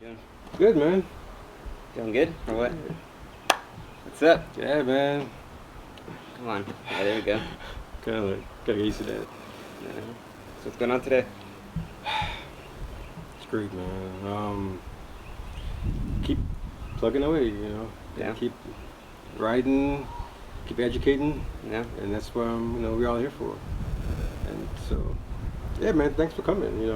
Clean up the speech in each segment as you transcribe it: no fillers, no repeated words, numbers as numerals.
You doing? Good, man. Feeling good or what? What's up? Yeah, man. Come on. Yeah, there we go. Kind of like gotta get used to that. So what's going on today? It's great, man. Keep plugging away, Yeah. Keep writing, keep educating, Yeah. and that's what we're all here for. And so, yeah, man. Thanks for coming.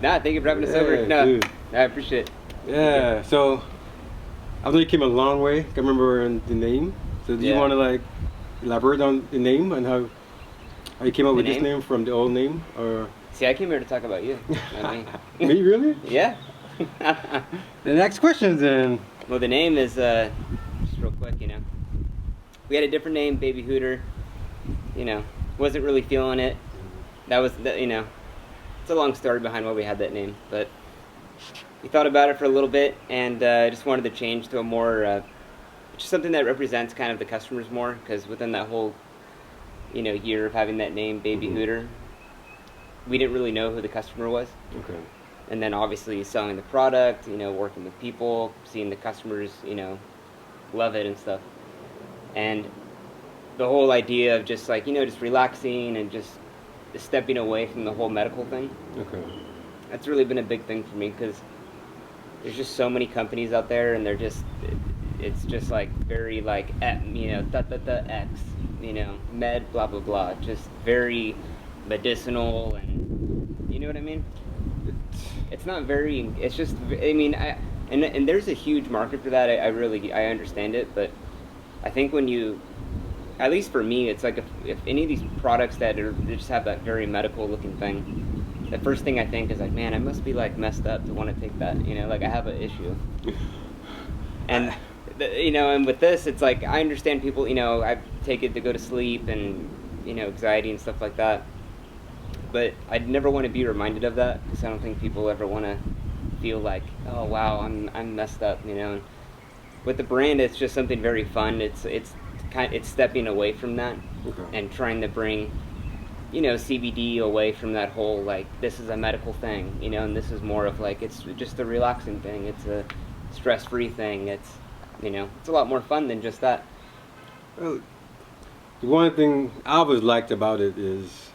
Nah, thank you for having us Yeah, over. No, dude. I appreciate it. Yeah. So, I know you came a long way. I can remember the name. So, do you Yeah. want to elaborate on the name and how you came up The with this name? name from the old name, or? See, I came here to talk about you. Not me. Me, really? Yeah. The next question then. Well, the name is just real quick. We had a different name, Baby Hooter. Wasn't really feeling it. That was It's a long story behind why we had that name, but we thought about it for a little bit and just wanted to change to a more, just something that represents kind of the customers more, because within that whole, year of having that name, Baby Hooter, we didn't really know who the customer was. Okay. And then obviously selling the product, working with people, seeing the customers, love it and stuff. And the whole idea of just just relaxing and just stepping away from the whole medical thing. Okay. That's really been a big thing for me, because there's just so many companies out there, and it's just very X, med, blah, blah, blah. Just very medicinal, and you know what I mean? It's not very, it's just, and there's a huge market for that. I understand it, but I think when you, at least for me, it's like if any of these products they just have that very medical looking thing, the first thing I think is man, I must be messed up to want to take that, I have an issue. And and with this, it's I understand people, I take it to go to sleep and anxiety and stuff like that, but I'd never want to be reminded of that, because I don't think people ever want to feel oh wow, I'm messed up, And with the brand, it's just something very fun. It's stepping away from that. Okay. And trying to bring CBD away from that whole this is a medical thing, and this is more of it's just a relaxing thing. It's a stress-free thing. It's it's a lot more fun than just that. Well, the one thing I always liked about it is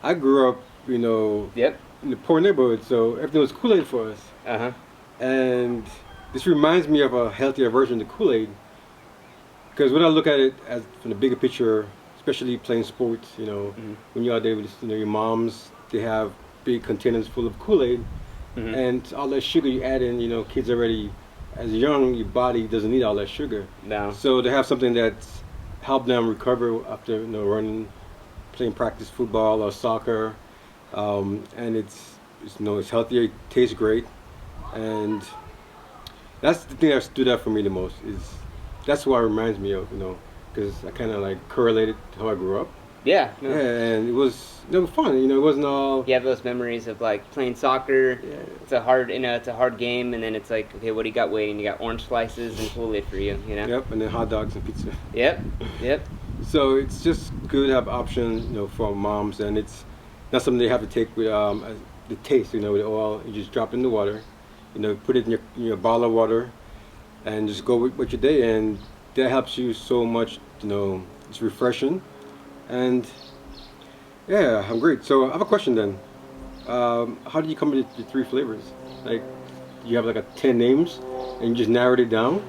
I grew up, Yep. in the poor neighborhood, so everything was Kool-Aid for us. Uh-huh. And this reminds me of a healthier version of the Kool-Aid, because when I look at it as from the bigger picture, especially playing sports, when you're out there with your moms, they have big containers full of Kool-Aid, and all that sugar you add in, kids already, as young, your body doesn't need all that sugar. No. So to have something that's helped them recover after running, playing practice football or soccer, and it's healthier, it tastes great, and that's the thing that stood out for me the most. That's what it reminds me of, because I kind of correlated to how I grew up. Yeah. Yeah, and it was fun. It wasn't all. You have those memories of playing soccer. Yeah. It's a hard, it's a hard game, and then it's okay, what do you got waiting? You got orange slices and Kool-Aid for you, Yep, and then hot dogs and pizza. Yep. So it's just good to have options, for moms, and it's not something they have to take with the taste, with oil. You just drop it in the water, put it in your bottle of water, and just go with your day, and that helps you so much. It's refreshing, and yeah, I'm great. So I have a question then. How did you come up with the 3 flavors? You have 10 names, and you just narrowed it down?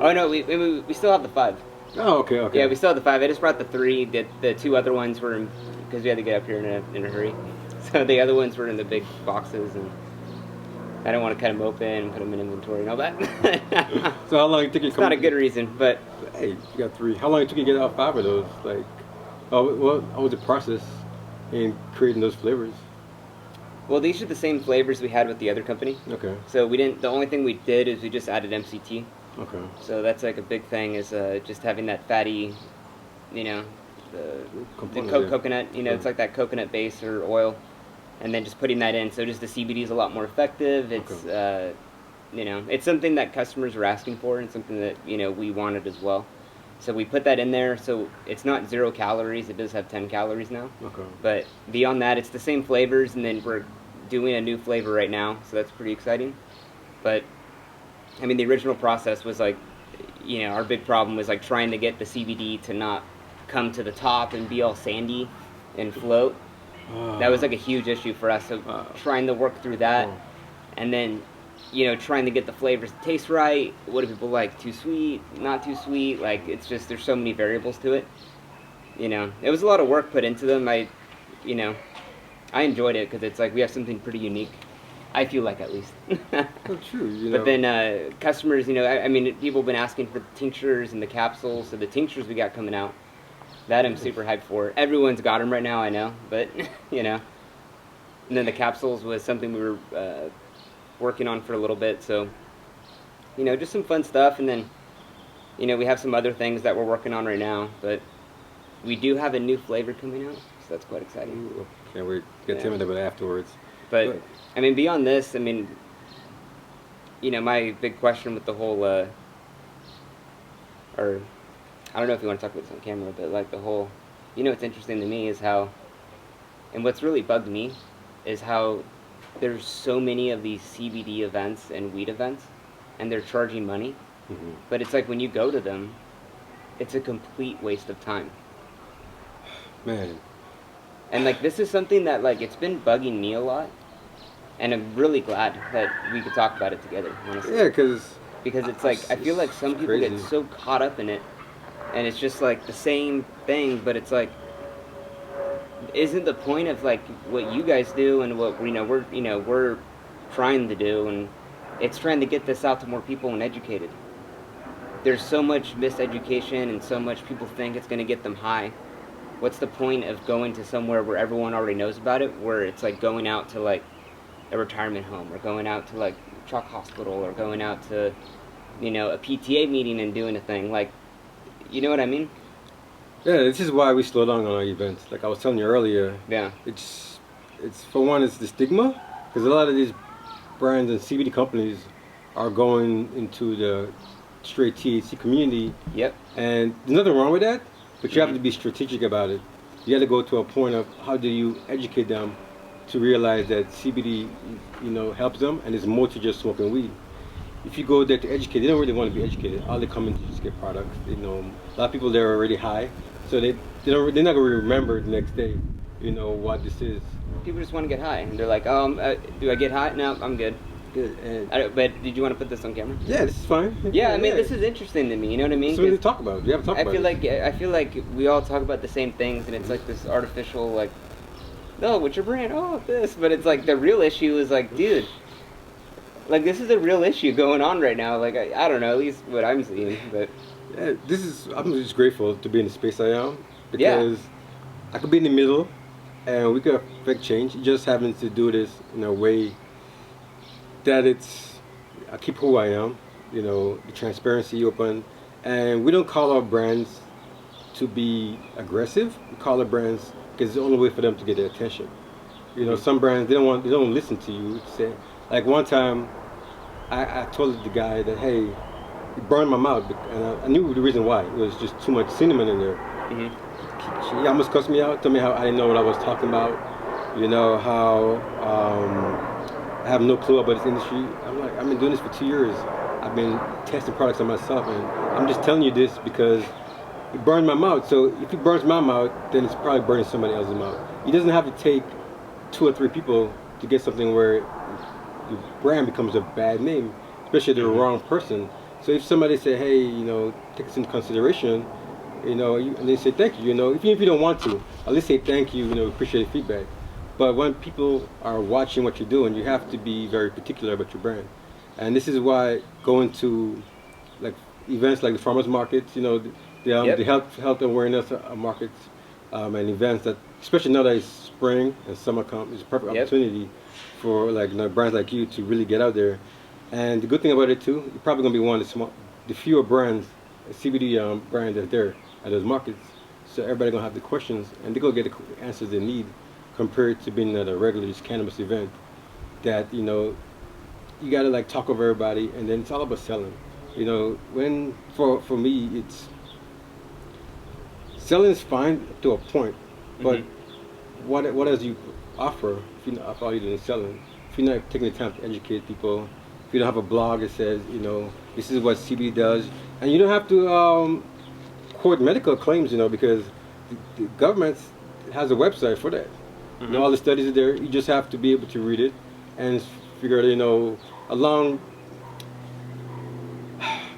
Oh no, we still have the 5. Oh, okay. Yeah, we still have the 5. I just brought the 3. The 2 other ones were because we had to get up here in a hurry. So the other ones were in the big boxes, and I don't want to cut them open and put them in inventory and all that. So how long did it take you? It's not a good reason, but hey, you got 3. How long did it take you to get out 5 of those? What was the process in creating those flavors? well, these are the same flavors we had with the other company. Okay. So we didn't. The only thing we did is we just added MCT. Okay. So that's a big thing, is just having that fatty, the coconut. It's like that coconut base or oil, and then just putting that in. So just the CBD is a lot more effective. It's it's something that customers are asking for, and something that we wanted as well. So we put that in there. So it's not 0 calories. It does have 10 calories now. Okay. But beyond that, it's the same flavors, and then we're doing a new flavor right now. So that's pretty exciting. But I mean, the original process was like, our big problem was like trying to get the CBD to not come to the top and be all sandy and float. That was like a huge issue for us. So trying to work through that, and then, trying to get the flavors to taste right. What do people like? Too sweet? Not too sweet? Like, it's just, there's so many variables to it. It was a lot of work put into them. I enjoyed it because it's like we have something pretty unique. I feel like, at least. Oh, true. But then customers, I mean, people have been asking for the tinctures and the capsules. So the tinctures we got coming out, that I'm super hyped for. Everyone's got them right now, I know. But, And then the capsules was something we were working on for a little bit. So, just some fun stuff. And then, we have some other things that we're working on right now. But we do have a new flavor coming out. So that's quite exciting. Ooh, can't wait to get to it afterwards. But, I mean, beyond this, I mean, my big question with the whole, or I don't know if you want to talk about this on camera, but like the whole, what's interesting to me is how, and what's really bugged me is how there's so many of these CBD events and weed events, and they're charging money, but it's like when you go to them, it's a complete waste of time. Man. And like, this is something that like, it's been bugging me a lot. And I'm really glad that we could talk about it together, honestly. Yeah, because it's like, I feel like some people get so caught up in it, and it's just like the same thing, but it's like, isn't the point of like what you guys do and what we're trying to do, and it's trying to get this out to more people and educated. There's so much miseducation and so much people think it's going to get them high. What's the point of going to somewhere where everyone already knows about it, where it's like going out to like a retirement home, or going out to like Chalk Hospital, or going out to, a PTA meeting and doing a thing, like, you know what I mean? Yeah, this is why we slow down on our events. Like I was telling you earlier. Yeah. It's for one, it's the stigma, because a lot of these brands and CBD companies are going into the straight THC community. Yep. And there's nothing wrong with that, but you have to be strategic about it. You got to go to a point of how do you educate them to realize that CBD, helps them, and it's more to just smoking weed. If you go there to educate, they don't really want to be educated. All they come in to just get products. A lot of people there are already high, so they're not going to remember the next day, what this is. People just want to get high, and they're like, do I get high? No, I'm good. Good. But did you want to put this on camera? Yeah, this is fine. Yeah, I mean, this is interesting to me. You know what I mean? So we need to talk about it. We have to talk about it. I feel like we all talk about the same things, and it's like this artificial, like, no, what's your brand? Oh, this. But it's like the real issue is like, dude, like this is a real issue going on right now. Like, I don't know, at least what I'm seeing. But yeah, I'm just grateful to be in the space I am, because I could be in the middle and we could affect change. Just having to do this in a way that I keep who I am, the transparency open, and we don't call our brands to be aggressive. We call our brands because it's the only way for them to get their attention. Some brands, they don't listen to you. Say, like one time, I told the guy that, hey, it burned my mouth, and I knew the reason why. It was just too much cinnamon in there. He almost cussed me out, told me how I didn't know what I was talking about. How I have no clue about this industry. I'm like, I've been doing this for 2 years. I've been testing products on myself, and I'm just telling you this because it burned my mouth. So if it burns my mouth, then it's probably burning somebody else's mouth. It doesn't have to take 2 or 3 people to get something where your brand becomes a bad name, especially the wrong person. So if somebody say, hey, take this into consideration, and they say thank you, even if you don't want to, at least say thank you, appreciate the feedback. But when people are watching what you're doing, you have to be very particular about your brand. And this is why going to like events like the farmers markets, the health awareness markets and events that, especially now that it's spring and summer come, is a perfect opportunity for like brands like you to really get out there. And the good thing about it too, you're probably gonna be one of the fewer brands, CBD brand that's there at those markets. So everybody gonna have the questions and they're gonna get the answers they need, compared to being at a regular just cannabis event that you gotta like talk over everybody, and then it's all about selling. When for me it's selling is fine to a point, but what else you offer if all you're doing is selling? If you're not taking the time to educate people If you don't have a blog, it says, you know, this is what CBD does, and you don't have to quote medical claims, you know, because the government has a website for that. Mm-hmm. You know, all the studies are there. You just have to be able to read it and figure out, you know, along.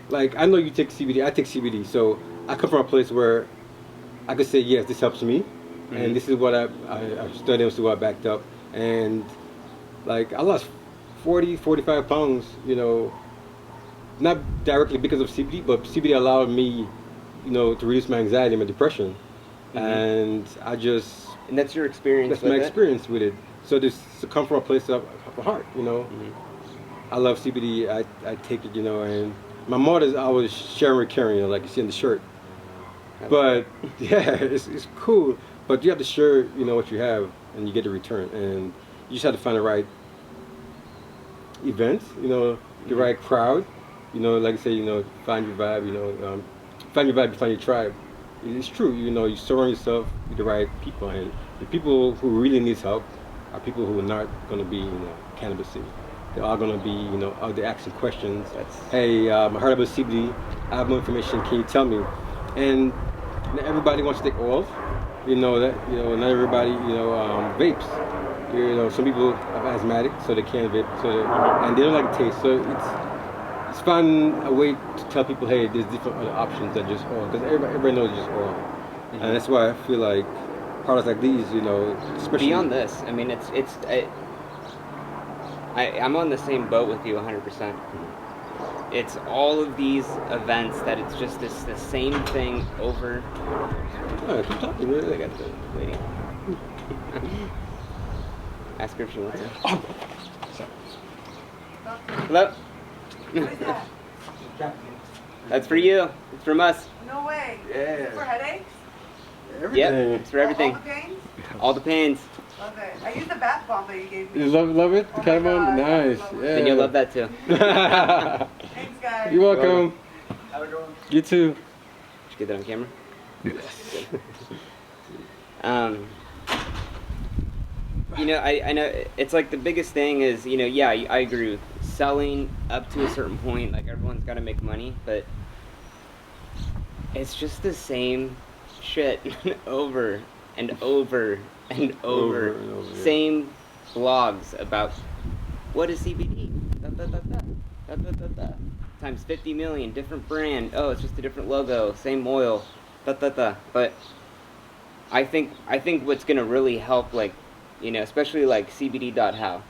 Like, I know you take CBD, I take CBD, so I come from a place where I could say, yes, this helps me, Mm-hmm. and this is what I've studied, this is what I backed up, and like, I lost 40, 45 pounds, you know, not directly because of CBD, but CBD allowed me, you know, to reduce my anxiety and my depression, Mm-hmm. and I just, And that's your experience that's with my it? experience with it, so this to come from a place of heart, you know. Mm-hmm. I love CBD. I take it, you know, and my mother's always sharing with caring, you know, like you see in the shirt. But yeah, it's cool. But you have to share, you know, what you have, and you get a return, and you just have to find the right event, you know, the right crowd, you know, like I say, you know, find your vibe, you know, find your vibe, find your tribe. It's true, you know, you surround yourself with the right people, and the people who really needs help are people who are not going to be, you know, cannabisy. They're all going to be, you know, out there asking questions. Hey, I heard about CBD. I have more information. Can you tell me? And not everybody wants to take oils. You know that. You know, not everybody. You know, vapes. You know, some people are asthmatic, so they can't vape. And they don't like the taste. So it's finding a way to tell people, hey, there's different other options than just oil, because everybody knows it's just oil. Mm-hmm. And that's why I feel like products like these, you know, especially beyond this. I mean, I'm on the same boat with you 100%. It's all of these events that it's just the same thing over. Oh, keep talking, really. I got the lady. Ask her if she wants it. Oh. Hello? What is that? That's for you. It's from us. No way. Yeah. Is it for headaches? Everything. Yep, it's for everything. All the pains? All the pains. Love it. I used the bath bomb that you gave me. You love it? The Oh kind of my one? God, I Nice. love it. Yeah. Then you'll love that too. Thanks, guys. You're welcome. Have a good one. You too. Did you get that on camera? Yes. You know, I know it's like the biggest thing is, you know, yeah, I agree with selling up to a certain point, like everyone's got to make money, but it's just the same shit over and over and over. And over, yeah. Same blogs about what is CBD, da, da, da, da, da, da, da, da. Times 50 million, different brand, oh, it's just a different logo, same oil, da, da, da. But I think what's gonna really help, like, you know, especially like CBD.how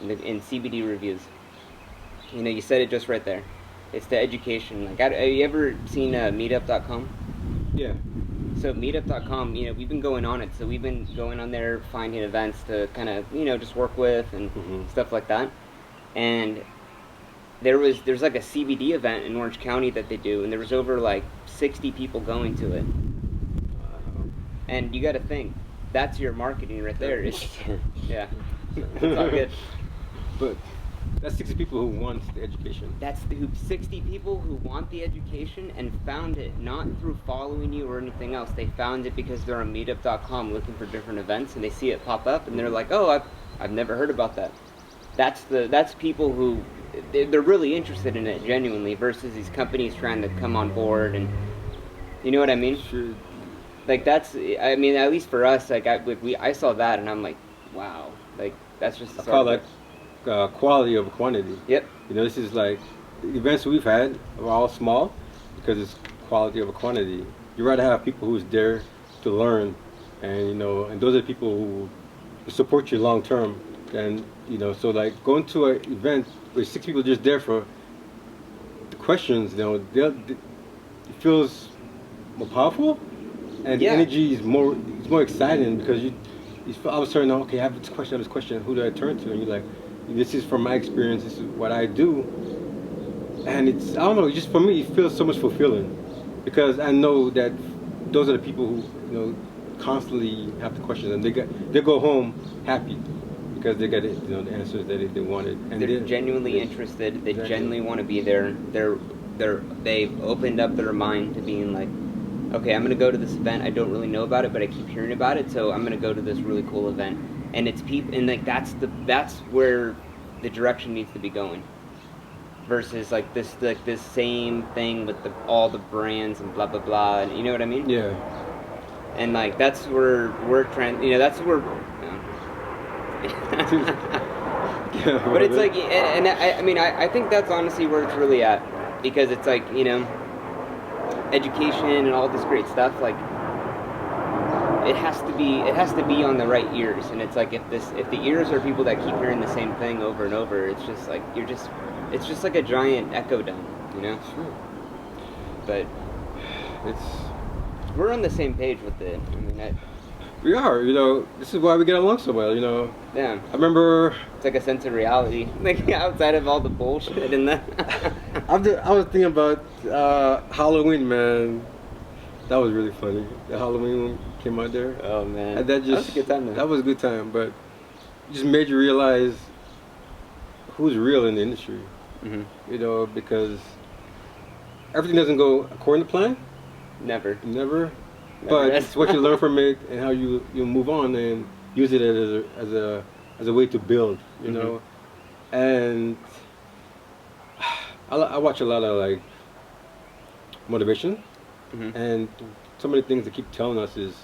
in CBD reviews. You know, you said it just right there. It's the education. Like, have you ever seen meetup.com? Yeah. So meetup.com, you know, we've been going on it. So we've been going on there, finding events to kind of, you know, just work with and stuff like that. And there's like a CBD event in Orange County that they do, and there was over like 60 people going to it. And you got to think, that's your marketing right there. Yeah, it's all good. But that's 60 people who want the education. That's 60 people who want the education and found it not through following you or anything else. They found it because they're on meetup.com looking for different events, and they see it pop up, and they're like, "Oh, I've never heard about that." That's people who they're really interested in it genuinely, versus these companies trying to come on board, and you know what I mean? Sure. Like, that's, I mean, at least for us, like I saw that and I'm like, wow, like that's just. I call that quality over quantity. Yep. You know, this is like the events we've had are all small because it's quality over quantity. You rather have people who's there to learn, and you know, and those are the people who support you long term. And you know, so like going to an event where 6 people just there for the questions, you know, it feels more powerful. And the energy is more exciting because you all of a sudden, okay, I have this question, who do I turn to? And you're like, this is from my experience, this is what I do. And it's, I don't know, just for me, it feels so much fulfilling because I know that those are the people who, you know, constantly have the questions, and they go home happy because they got it, you know, the answers that they wanted. And they're genuinely interested. They genuinely want to be there. They've opened up their mind to being like, okay, I'm gonna go to this event. I don't really know about it, but I keep hearing about it, so I'm gonna go to this really cool event. And it's people, and like that's where the direction needs to be going. versus like this same thing with all the brands and blah blah blah, and you know what I mean? Yeah. And like that's where we're trying, that's where. But it's like, and I mean, I think that's honestly where it's really at, because it's like, education and all this great stuff, like it has to be on the right ears, and it's like if the ears are people that keep hearing the same thing over and over, it's just like it's just like a giant echo dome, Sure. But we're on the same page with it. I mean, we are. This is why we get along so well. yeah. I remember. It's like a sense of reality, like outside of all the bullshit and the. I was thinking about Halloween, man. That was really funny. The Halloween one came out there. Oh man, and that was a good time. That was a good time, but it just made you realize who's real in the industry. Mm-hmm. Because everything doesn't go according to plan. Never. But it's what you learn from it and how you move on and use it as a way to build, And I watch a lot of like motivation, and some of the things they keep telling us is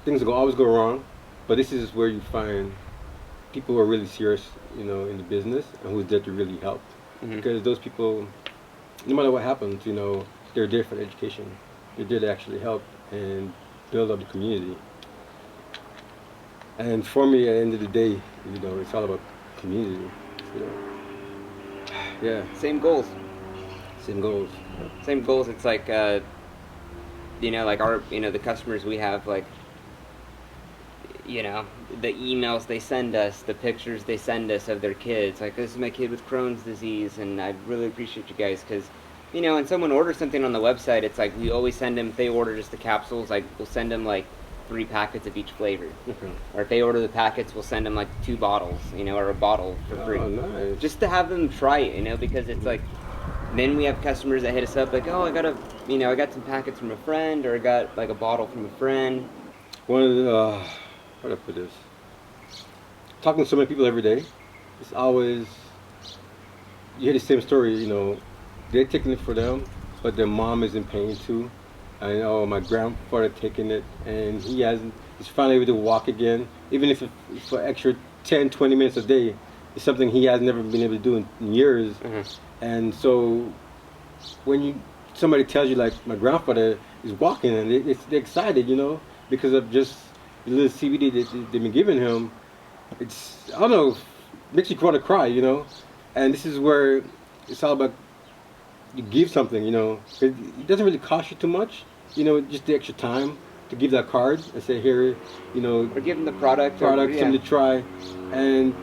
things always go wrong, but this is where you find people who are really serious, in the business and who's there to really help. Because those people, no matter what happens, they're there for the education. They're there to actually help and build up the community. And for me, at the end of the day, it's all about community. Yeah. Same goals. Same goals. Same goals. It's like, like our, the customers we have, like, the emails they send us, the pictures they send us of their kids. Like, this is my kid with Crohn's disease, and I really appreciate you guys, because, when someone orders something on the website, it's like we always send them, if they order just the capsules, like, we'll send them, like, 3 packets of each flavor. Or if they order the packets, we'll send them, like, 2 bottles, or a bottle for free. Oh, nice. Just to have them try it, because it's like, then we have customers that hit us up, like, oh, I got some packets from a friend, or I got, like, a bottle from a friend. One of the, how do I put this? Talking to so many people every day, it's always, you hear the same story, they're taking it for them, but their mom is in pain too. I know my grandfather taking it, and he's finally able to walk again, even if it's for extra 10, 20 minutes a day. It's something he has never been able to do in years. And so when somebody tells you, like, my grandfather is walking, and they're excited, because of just the little CBD that they've been giving him. It's, I don't know, makes you want to cry, And this is where it's all about, you give something, it doesn't really cost you too much, just the extra time to give that card and say, here, or give them the product, something to try. And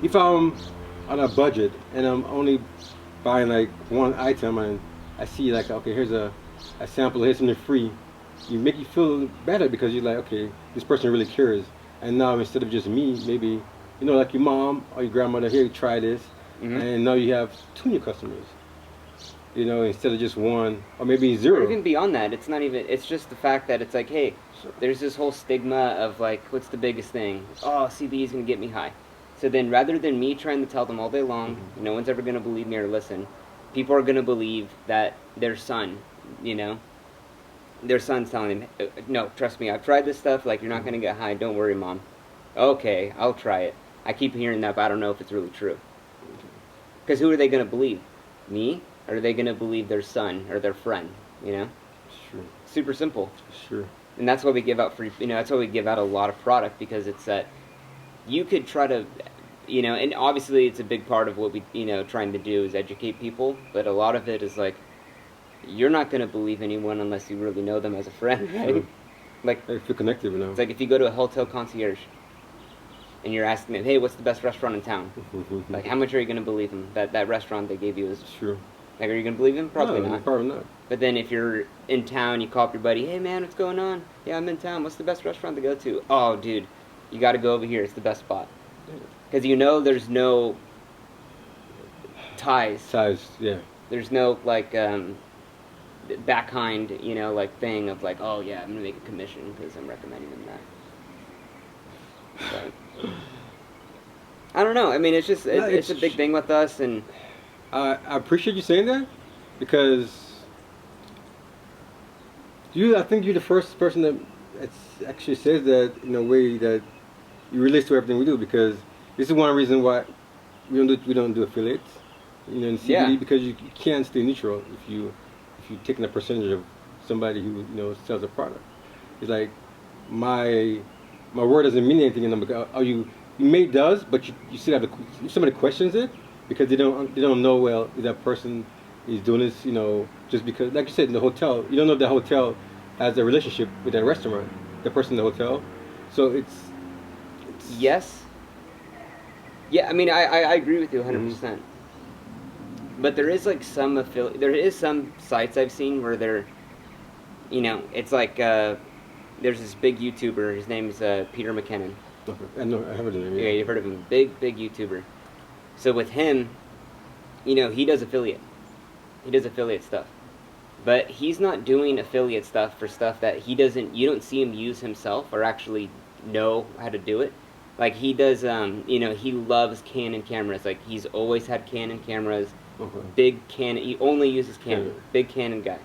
if I'm on a budget and I'm only buying like one item, and I see, like, okay, here's a sample, here's something free, you feel better, because you're like, okay, this person really cares. And now, instead of just me, maybe, like your mom or your grandmother, here, try this. And now you have 2 new customers, instead of just 1 or maybe 0. Or even beyond that, it's just the fact that it's like, hey, there's this whole stigma of, like, what's the biggest thing? Oh, CBD is going to get me high. So then, rather than me trying to tell them all day long, no one's ever going to believe me or listen, people are going to believe that their son, their son's telling them, no, trust me, I've tried this stuff, like, you're not going to get high, don't worry, Mom. Okay, I'll try it. I keep hearing that, but I don't know if it's really true. Because who are they going to believe? Me? Or are they going to believe their son or their friend, Sure. Super simple. Sure. And that's why we give out free, that's why we give out a lot of product, because it's that you could try to, and obviously it's a big part of what we, trying to do is educate people, but a lot of it is like, you're not going to believe anyone unless you really know them as a friend, right? Sure. Like, I feel connected, It's like if you go to a hotel concierge and you're asking them, hey, what's the best restaurant in town? Like, how much are you going to believe them that restaurant they gave you is true? Like, are you going to believe him? Probably No, not. probably not. But then if you're in town, you call up your buddy, hey man, what's going on? Yeah, I'm in town. What's the best restaurant to go to? Oh, dude, you got to go over here. It's the best spot. Because there's no ties. Yeah. There's no, like, backhand, like, thing of, like, oh, yeah, I'm going to make a commission because I'm recommending them that. But I don't know. I mean, it's just, it's a big thing with us, and I appreciate you saying that because I think you're the first person that actually says that in a way that you relate to everything we do, because this is one reason why we don't do affiliates, in CBD, Yeah. because you can't stay neutral if you're taking a percentage of somebody who sells a product. It's like my word doesn't mean anything in them, because you may does, but you still have to, if somebody questions it, because they don't know, well, if that person is doing this, just because, like you said, in the hotel, you don't know if the hotel has a relationship with that restaurant, the person in the hotel. So it's Yes. Yeah, I mean, I agree with you 100%. But there is like some there is some sites I've seen where they're, it's like there's this big YouTuber. His name's Peter McKinnon. I know, I heard of him. Yeah, you've heard of him. Big YouTuber. So with him, he does affiliate. He does affiliate stuff. But he's not doing affiliate stuff for stuff that you don't see him use himself or actually know how to do it. Like he does, he loves Canon cameras. Like he's always had Canon cameras. Okay. Big Canon. He only uses Canon. Big Canon guy.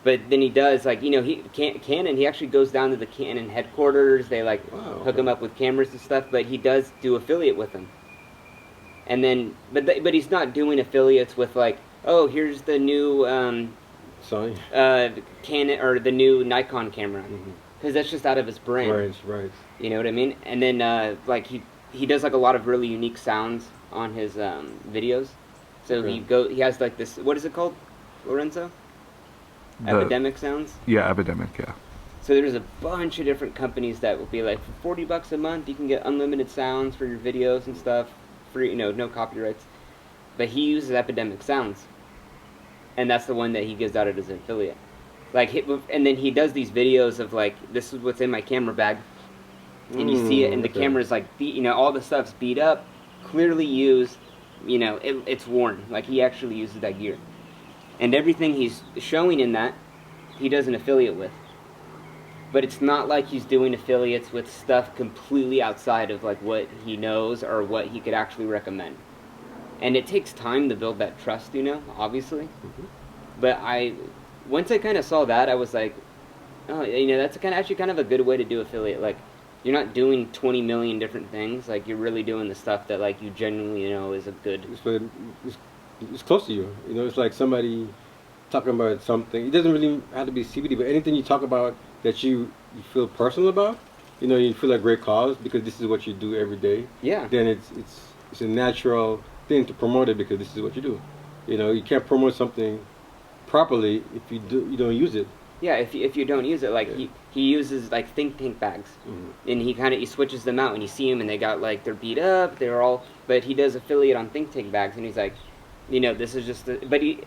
But then he does, like, Canon, he actually goes down to the Canon headquarters. They, like, hook him up with cameras and stuff. But he does do affiliate with them. And then, but he's not doing affiliates with, like, oh, here's the new Sorry. Canon or the new Nikon camera. Because that's just out of his brain. Right. You know what I mean? And then, like, he does, like, a lot of really unique sounds on his videos. So he has, like, this, what is it called, Lorenzo? Epidemic sounds? Yeah, Epidemic, yeah. So there's a bunch of different companies that will be like, for $40 a month, you can get unlimited sounds for your videos and stuff, free, no copyrights. But he uses Epidemic sounds, and that's the one that he gives out as an affiliate. Like, and then he does these videos of like, this is what's in my camera bag, and you see it, and the camera's like, all the stuff's beat up, clearly used, it's worn. Like he actually uses that gear. And everything he's showing in that, he does an affiliate with. But it's not like he's doing affiliates with stuff completely outside of like what he knows or what he could actually recommend. And it takes time to build that trust, obviously. But once I kind of saw that, I was like, oh, that's actually kind of a good way to do affiliate. Like, you're not doing 20 million different things. Like, you're really doing the stuff that like you genuinely know is a good. It's close to you. It's like somebody talking about something. It doesn't really have to be CBD, but anything you talk about that you feel personal about, you feel a great cause because this is what you do every day. Yeah. Then it's a natural thing to promote it because this is what you do. You can't promote something properly if you don't use it. Yeah, if you don't use it, like he uses like think tank bags, and he switches them out, and you see them, and they got like they're beat up, but he does affiliate on think tank bags, and he's like, this is just, he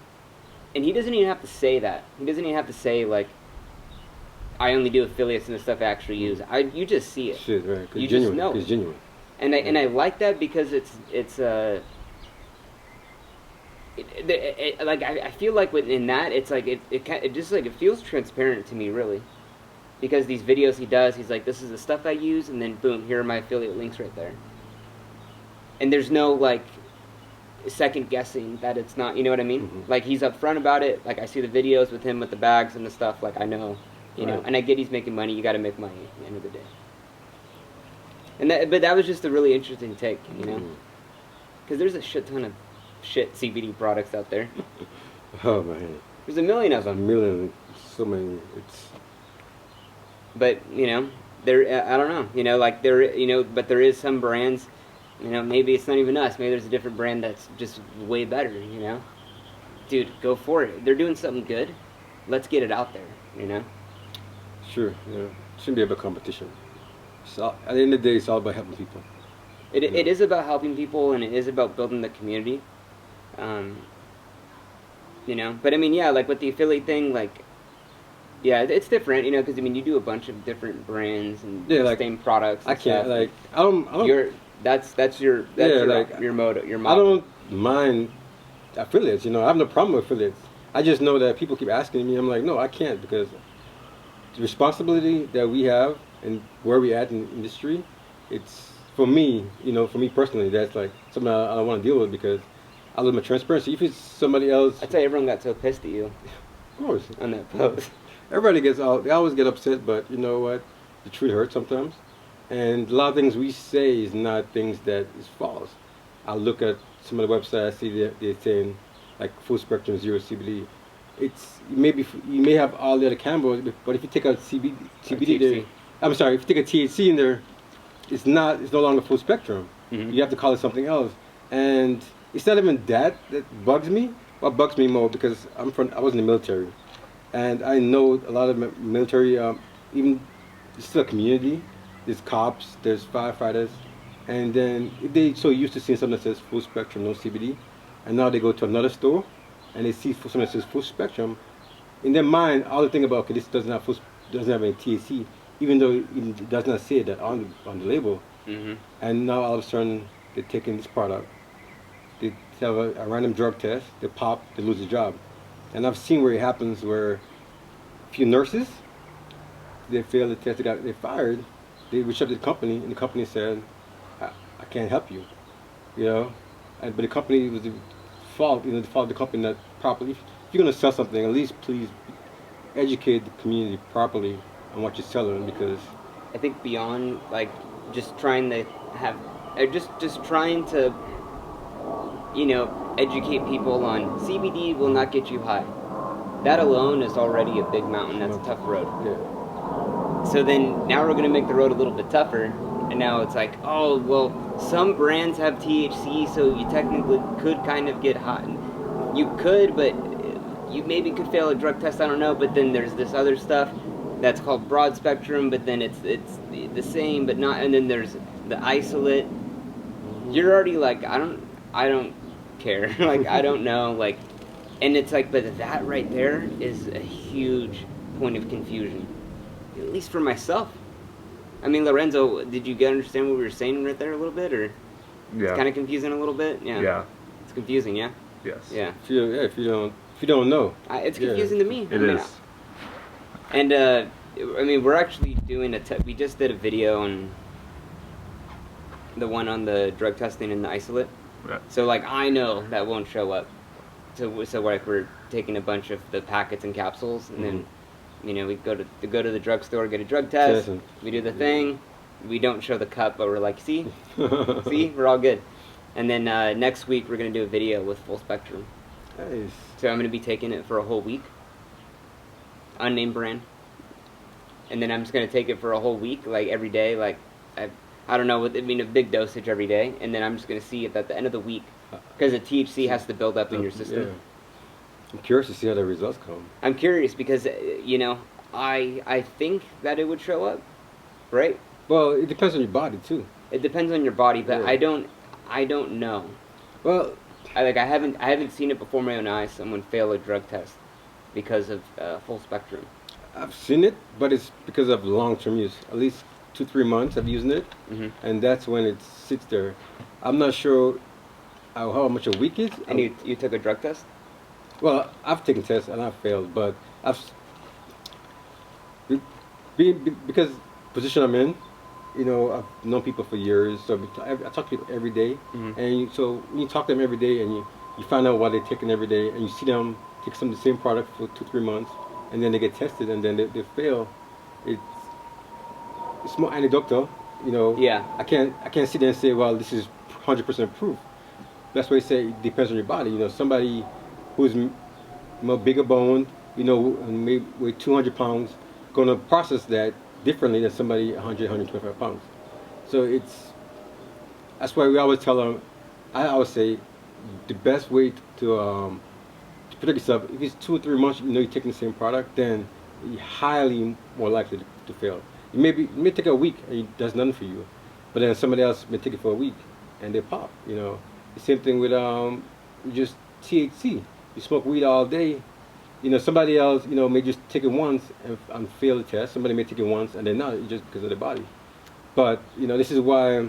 doesn't even have to say that. He doesn't even have to say like, I only do affiliates and the stuff I actually use. You just see it. Shit, right? You genuine, just know. It's genuine. And I like that because it's like I feel like within that it's like it just like it feels transparent to me really, because these videos he does, he's like, this is the stuff I use, and then boom, here are my affiliate links right there. And there's no like second guessing that it's not, you know what I mean? Like he's upfront about it. Like I see the videos with him with the bags and the stuff. Like I know, know, and I get he's making money. You got to make money at the end of the day. And but that was just a really interesting take, because there's a shit ton of shit CBD products out there. Oh man, there's a million of them. A million, so many. But there, I don't know. Like there, but there is some brands. Maybe it's not even us. Maybe there's a different brand that's just way better, Dude, go for it. They're doing something good. Let's get it out there, Sure, shouldn't be about competition. So at the end of the day, it's all about helping people. It is about helping people, and it is about building the community. But I mean, yeah, like with the affiliate thing, like, yeah, it's different, because I mean, you do a bunch of different brands and like, same products. And I can't stuff. like I don't. That's your motto. I don't mind affiliates. I have no problem with affiliates. I just know that people keep asking me. I'm like, no, I can't, because the responsibility that we have and where we at in the industry, it's for me. For me personally, that's like something I don't want to deal with, because a little more transparency. If it's somebody else, I tell you, everyone got so pissed at you of course, on that post. everybody gets out. They always get upset, but you know what? The truth hurts sometimes. And a lot of things we say is not things that is false. I look at some of the websites, I see that they're saying like full spectrum zero CBD. It's maybe you may have all the other cannabis, but if you take out CBD there, THC. I'm sorry, if you take a THC in there, it's no longer full spectrum. Mhm. You have to call it something else. And it's not even that bugs me. What bugs me more because I was in the military, and I know a lot of military, even it's still a community. There's cops, there's firefighters, and then if they so used to seeing something that says full spectrum, no CBD, and now they go to another store, and they see something that says full spectrum. In their mind, all they think about, okay, this doesn't have any THC, even though it does not say that on the label. Mm-hmm. And now all of a sudden they're taking this product, they have a random drug test, they pop, they lose a job. And I've seen where it happens where a few nurses, they failed the test, they're fired, they reached out to the company, and the company said, I can't help you, you know. But the company was the fault, the fault of the company not properly. If you're going to sell something, at least please educate the community properly on what you're selling, because I think beyond like just trying to have, just trying to, educate people on CBD will not get you high. That alone is already a big mountain. That's a tough road. yeah. So then now we're gonna make the road a little bit tougher, and now it's like, oh well, some brands have THC, so you technically could kind of get high. You could, but you maybe could fail a drug test. I don't know. But then there's this other stuff that's called broad spectrum, but then it's the same, but not. And then there's the isolate. You're already like, I don't care. Like I don't know. Like, and it's like, but that right there is a huge point of confusion, at least for myself. I mean, Lorenzo, did you understand what we were saying right there a little bit, or Yeah. it's kind of confusing a little bit? Yeah. Yeah. It's confusing. Yeah. Yes. Yeah. If you don't know, It's Yeah. confusing to me. It is. And I mean, we're actually doing we just did a video on the one on the drug testing and the isolate. Right. So like I know that won't show up. So like we're taking a bunch of the packets and capsules, and then we go to the drugstore, get a drug test. Test 'em. We do the thing. We don't show the cup, but we're like, see, we're all good. And then next week we're gonna do a video with full spectrum. Nice. So I'm gonna be taking it for a whole week. Unnamed brand. And then I'm just gonna take it for a whole week, like every day, like I don't know, a big dosage every day, and then I'm just gonna see if at the end of the week, because the THC has to build up in your system. Yeah. I'm curious to see how the results come. I'm curious because I think that it would show up, right? Well, it depends on your body too. It depends on your body, but Yeah. I don't know. Well, I haven't seen it before my own eyes. Someone fail a drug test because of full spectrum. I've seen it, but it's because of long-term use. At least 2-3 months I've used it, Mm-hmm. and that's when it sits there. I'm not sure how much a week is. And you took a drug test? Well, I've taken tests and I've failed, but because position I'm in, I've known people for years, so I talk to people every day, and so when you talk to them every day and you find out what they're taking every day, and you see them take some of the same product for 2-3 months, and then they get tested and then they fail, it's more anecdotal, Yeah. I can't sit there and say, well, this is 100% proof. That's why I say it depends on your body. Somebody who's more bigger boned, and maybe weigh 200 pounds, going to process that differently than somebody 125 pounds. So that's why we always tell them, I always say, the best way to protect yourself, if it's 2 or 3 months, you're taking the same product, then you're highly more likely to fail. It may take a week and it does nothing for you, but then somebody else may take it for a week and they pop. The same thing with just THC. You smoke weed all day, somebody else may just take it once and fail the test. Somebody may take it once and then not, just because of the body. But this is why.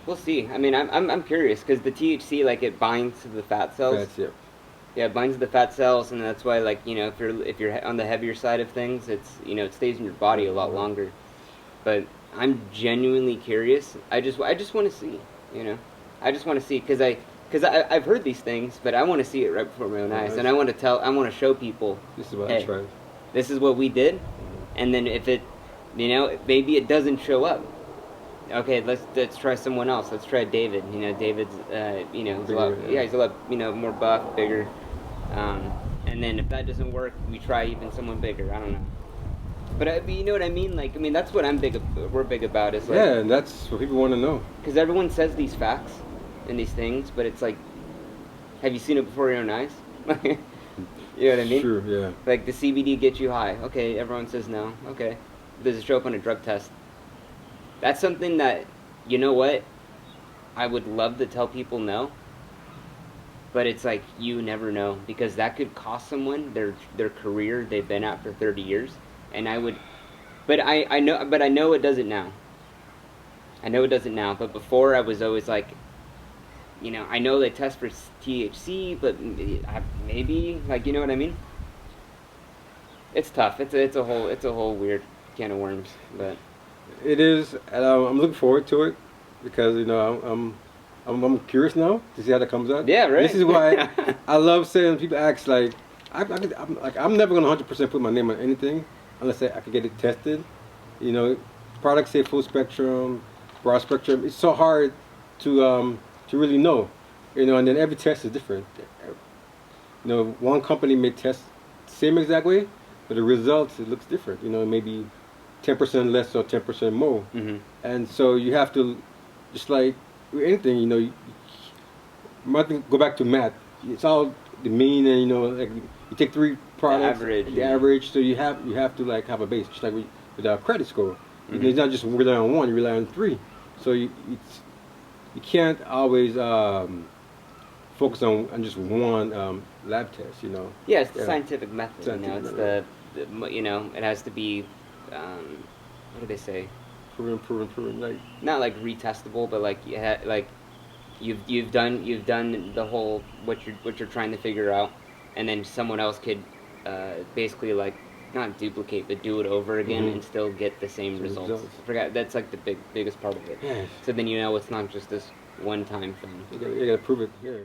We'll see. I mean, I'm curious because the THC, like, it binds to the fat cells. That's it. Yeah, it binds to the fat cells, and that's why, like, if you're on the heavier side of things, it's it stays in your body a lot longer. But I'm genuinely curious. I just want to see. I just want to see because because I've heard these things, but I want to see it right before my own eyes, and I want to show people. This is what hey, I tried. This is what we did, and then if it, maybe it doesn't show up. Okay, let's try someone else. Let's try David. David's he's a lot, he's a lot more buff, bigger. And then if that doesn't work, we try even someone bigger. I don't know. But you know what I mean? Like, that's what we're big about is like, yeah, and that's what people want to know. Because everyone says these facts and these things, but it's like, have you seen it before your own eyes? You know what I mean? Sure, yeah. Like the CBD gets you high. Okay, everyone says no. Okay, does it show up on a drug test? That's something that, you know what, I would love to tell people no. But it's like, you never know, because that could cost someone their career they've been at for 30 years. And I know it doesn't now. I know it doesn't now, but before I was always like, I know they test for THC, but maybe, like, you know what I mean? It's tough. It's a whole weird can of worms, but it is, and I'm looking forward to it because I'm curious now to see how that comes out. Yeah, right. This is why I love saying people ask like, I'm never gonna 100% put my name on anything unless I can get it tested. Products say full spectrum, broad spectrum. It's so hard to really know. And then every test is different. One company may test the same exact way, but the results, it looks different. Maybe 10% less or 10% more. Mm-hmm. And so you have to, just like with anything, you go back to math. It's all the mean, and like you take three products, the average. So you have to like have a base, just like with our credit score. Mm-hmm. It's not just rely on one, you rely on three. So you can't always focus on just one lab test. Yeah, it's the scientific method. It's the it has to be. What do they say? Proven. Like not like retestable, but like you've done the whole what you're trying to figure out, and then someone else could basically like not duplicate but do it over again and still get the same results. I forgot that's like the biggest part of it. Yeah. So then it's not just this one time thing. You gotta prove it. Yeah.